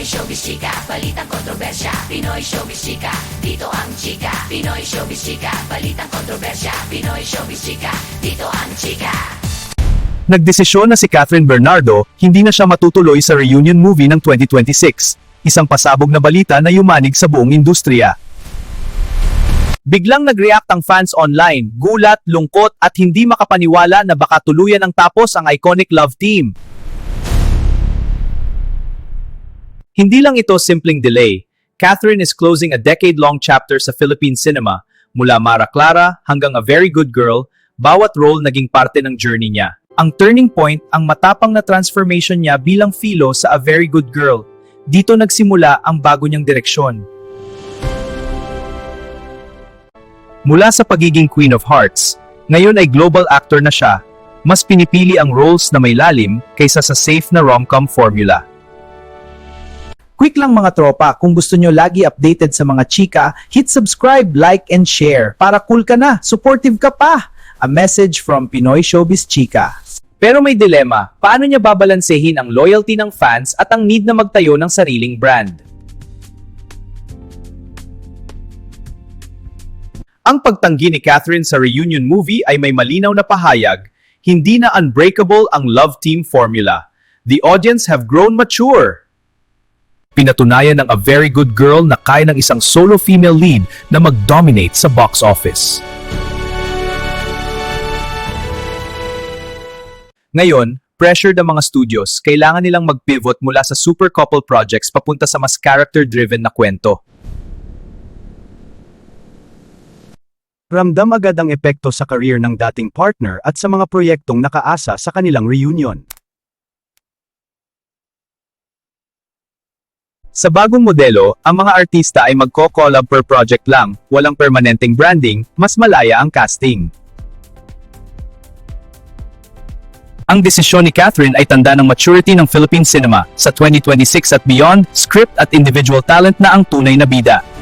Showbiz Chika, balitang kontrobersya. Pinoy Showbiz Chika, dito ang chika. Pinoy Showbiz Chika, balitang kontrobersya. Pinoy Showbiz Chika, dito ang chika. Nagdesisyon na si Catherine Bernardo, hindi na siya matutuloy sa reunion movie ng 2026. Isang pasabog na balita na yumanig sa buong industriya. Biglang nag-react ang fans online, gulat, lungkot at hindi makapaniwala na baka tuluyan ang tapos ang iconic love team. Hindi lang ito simpleng delay. Catherine is closing a decade-long chapter sa Philippine cinema. Mula Mara Clara hanggang A Very Good Girl, bawat role naging parte ng journey niya. Ang turning point, ang matapang na transformation niya bilang Philo sa A Very Good Girl. Dito nagsimula ang bago niyang direksyon. Mula sa pagiging Queen of Hearts, ngayon ay global actor na siya, mas pinipili ang roles na may lalim kaysa sa safe na rom-com formula. Quick lang mga tropa, kung gusto nyo lagi updated sa mga chika, hit subscribe, like, and share. Para cool ka na, supportive ka pa! A message from Pinoy Showbiz Chika. Pero may dilema, paano niya babalansehin ang loyalty ng fans at ang need na magtayo ng sariling brand? Ang pagtanggi ni Catherine sa reunion movie ay may malinaw na pahayag, hindi na unbreakable ang love team formula. The audience have grown mature. Pinatunayan ng A Very Good Girl na kaya ng isang solo female lead na mag-dominate sa box office. Ngayon, pressured ang mga studios, kailangan nilang mag-pivot mula sa super couple projects papunta sa mas character-driven na kwento. Ramdam agad ang epekto sa career ng dating partner at sa mga proyektong nakaasa sa kanilang reunion. Sa bagong modelo, ang mga artista ay magko-collab per project lang, walang permanenteng branding, mas malaya ang casting. Ang desisyon ni Catherine ay tanda ng maturity ng Philippine cinema. Sa 2026 at beyond, script at individual talent na ang tunay na bida.